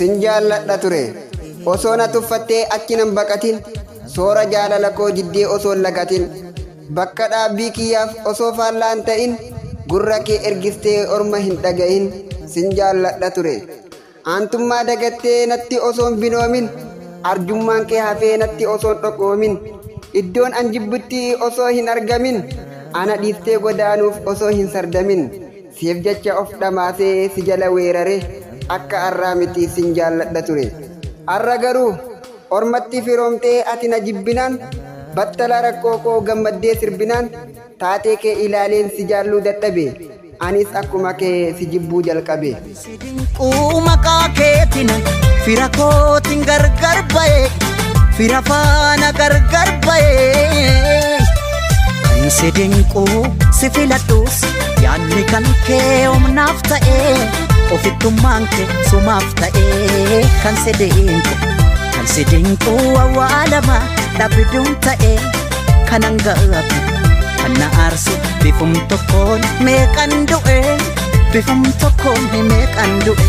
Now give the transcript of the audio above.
sinjaalladha ture osoo na tuffattee achi nan baqatin soora jaalala koo jiddee osoo lagatin bakka dhaabbii kiyyaaf osoo faallaan ta'in gurra kee ergistee orma hin dhaga'in sinjaalladha ture aantummaa dagattee natti osoon binoomin arjummaan kee hafee natti osoon dhoqoomin iddoon an jibbutti osoo hin argamin ana dhiiftee godaanuuf osoo hin sardamin siif jecha of dhamaasee si jala weerare akka arraa miti sinjaalladha ture arra garuu ormatti firoomtee ati na jibbinaan battala rakkoo koo gammaddee sirbinaan taatee kee ilaaleen si jaalluu dadhabe anis akkuma kee si jibbuu jalqabe maqaa keetiin fira kootiin gargar ba'e fira faana gargar ba'e kan si dinquu si filadhuus yaadni kan kee humnaaf ta'e ofittummaan kee sumaaf ta'e kan si dinquu awwaalama dhabduun ta'e kan hangaafi kan na aarsu bifum tokkoon meeqan du'e bifum tokkoon meeqan du'e